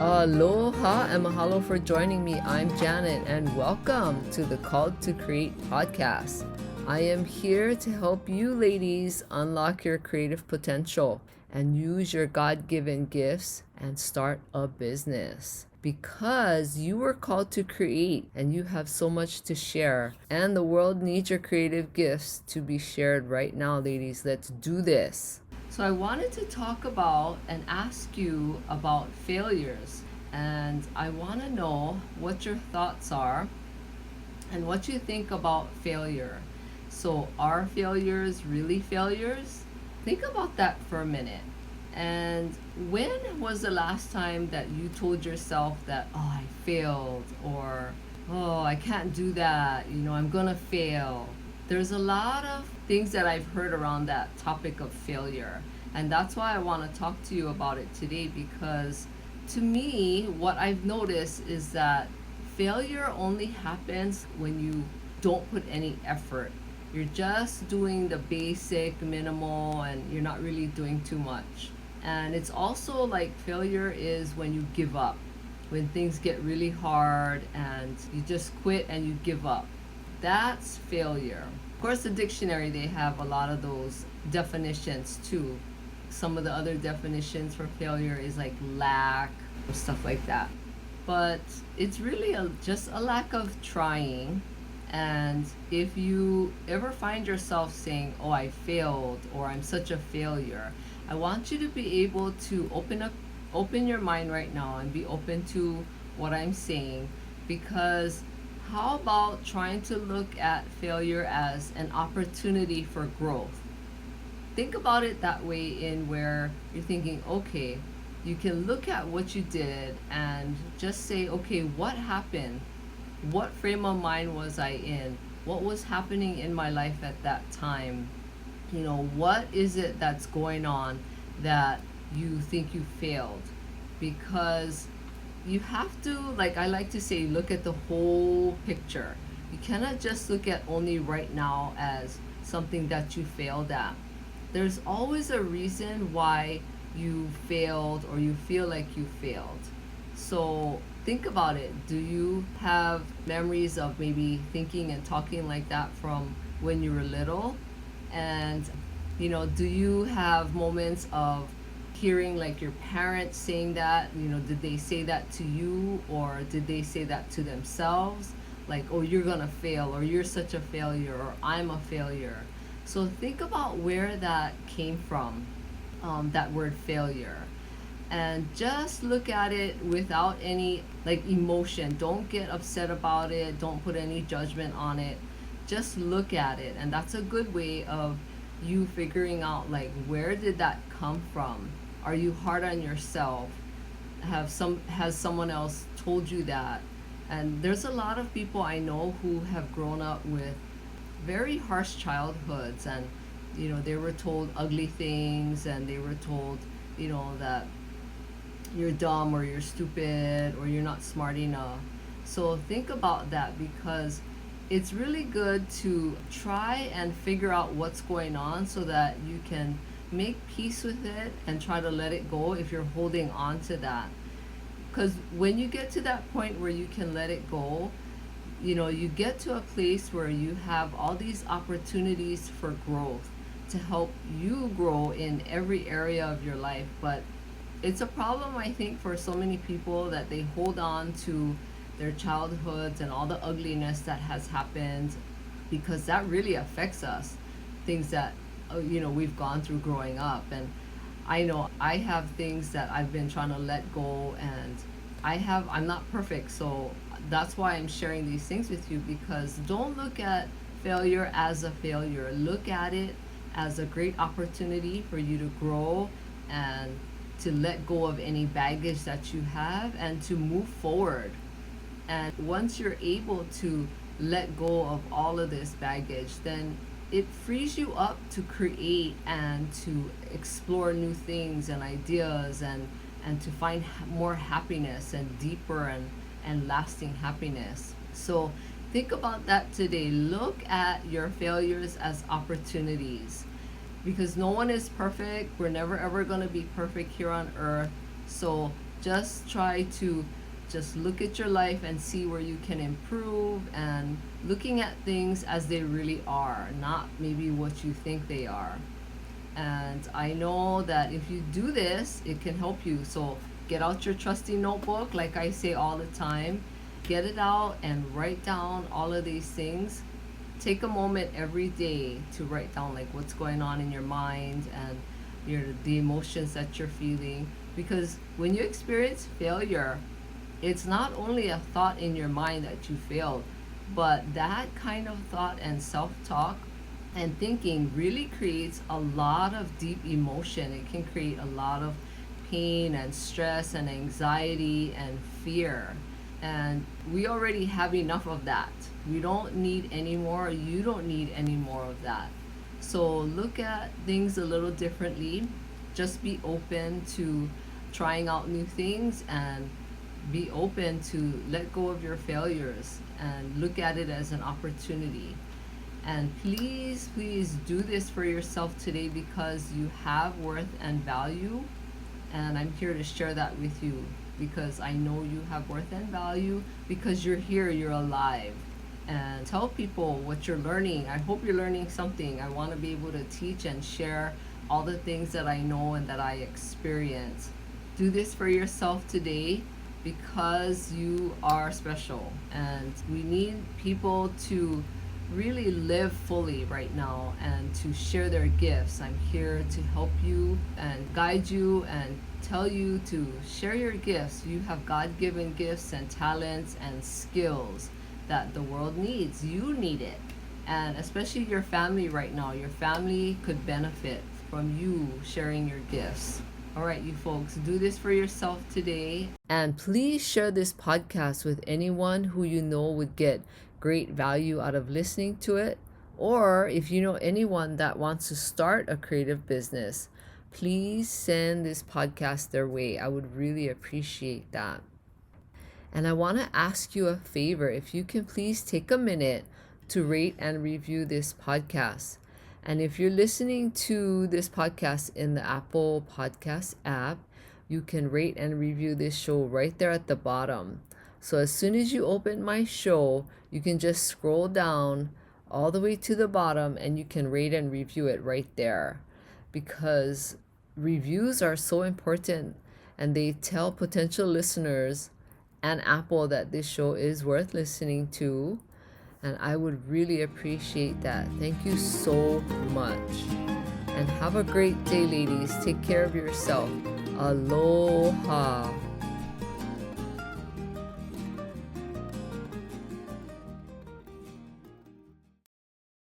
Aloha and mahalo for joining me. I'm Janet and welcome to the Called to Create podcast. I am here to help you ladies unlock your creative potential and use your God-given gifts and start a business. Because you were called to create and you have so much to share, and the world needs your creative gifts to be shared right now, ladies. Let's do this. So I wanted to talk about and ask you about failures, and I want to know what your thoughts are and what you think about failure. So are failures really failures? Think about that for a minute. And when was the last time that you told yourself that, oh, I failed, or oh, I can't do that, I'm gonna fail? There's a lot of things that I've heard around that topic of failure. And that's why I want to talk to you about it today, because to me, what I've noticed is that failure only happens when you don't put any effort. You're just doing the basic, minimal, and you're not really doing too much. And it's also like failure is when you give up, when things get really hard and you just quit and you give up. That's failure. Of course, the dictionary, they have a lot of those definitions too. Some of the other definitions for failure is like lack or stuff like that. But it's really just a lack of trying. And if you ever find yourself saying, oh, I failed, or I'm such a failure, I want you to be able to open your mind right now and be open to what I'm saying. Because how about trying to look at failure as an opportunity for growth? Think about it that way, in where you're thinking, okay, you can look at what you did and just say, okay, what happened? What frame of mind was I in? What was happening in my life at that time? What is it that's going on that you think you failed? Because you have to, like I like to say, look at the whole picture. You cannot just look at only right now as something that you failed at. There's always a reason why you failed or you feel like you failed. So think about it. Do you have memories of maybe thinking and talking like that from when you were little? And, do you have moments of hearing like your parents saying that? Did they say that to you, or did they say that to themselves? Like, oh, you're gonna fail, or you're such a failure, or I'm a failure. So think about where that came from, that word failure. And just look at it without any like emotion. Don't get upset about it. Don't put any judgment on it. Just look at it. And that's a good way of you figuring out, like, where did that come from? Are you hard on yourself? Has someone else told you that? And there's a lot of people I know who have grown up with very harsh childhoods, and they were told ugly things, and they were told that you're dumb, or you're stupid, or you're not smart enough. So think about that, because it's really good to try and figure out what's going on so that you can make peace with it and try to let it go if you're holding on to that. Because when you get to that point where you can let it go, you get to a place where you have all these opportunities for growth to help you grow in every area of your life. But it's a problem, I think, for so many people, that they hold on to their childhoods and all the ugliness that has happened, because that really affects us. Things that, we've gone through growing up. And I know I have things that I've been trying to let go, and I'm not perfect. So that's why I'm sharing these things with you, because don't look at failure as a failure. Look at it as a great opportunity for you to grow and to let go of any baggage that you have and to move forward. And once you're able to let go of all of this baggage, then it frees you up to create and to explore new things and ideas, and to find more happiness and deeper and lasting happiness. So think about that today. Look at your failures as opportunities, because no one is perfect. We're never ever going to be perfect here on earth. So Just try to just look at your life and see where you can improve, and looking at things as they really are, not maybe what you think they are. And I know that if you do this, it can help you. So get out your trusty notebook, like I say all the time. Get it out and write down all of these things. Take a moment every day to write down like what's going on in your mind and the emotions that you're feeling. Because when you experience failure, it's not only a thought in your mind that you failed, but that kind of thought and self-talk and thinking really creates a lot of deep emotion. It can create a lot of pain and stress and anxiety and fear. And we already have enough of that. We don't need any more. You don't need any more of that. So look at things a little differently. Just be open to trying out new things, and be open to let go of your failures and look at it as an opportunity. And please, please do this for yourself today, because you have worth and value. And I'm here to share that with you, because I know you have worth and value, because you're here, you're alive. And tell people what you're learning. I hope you're learning something. I want to be able to teach and share all the things that I know and that I experience. Do this for yourself today, because you are special, and we need people to really live fully right now and to share their gifts. I'm here to help you and guide you and tell you to share your gifts. You have God-given gifts and talents and skills that the world needs. You need it. And especially your family right now. Your family could benefit from you sharing your gifts. All right, you folks, do this for yourself today. And please share this podcast with anyone who you know would get great value out of listening to it. Or if you know anyone that wants to start a creative business, please send this podcast their way. I would really appreciate that. And I want to ask you a favor. If you can please take a minute to rate and review this podcast. And if you're listening to this podcast in the Apple Podcast app, you can rate and review this show right there at the bottom. So as soon as you open my show, you can just scroll down all the way to the bottom and you can rate and review it right there. Because reviews are so important, and they tell potential listeners and Apple that this show is worth listening to. And I would really appreciate that. Thank you so much. And have a great day, ladies. Take care of yourself. Aloha.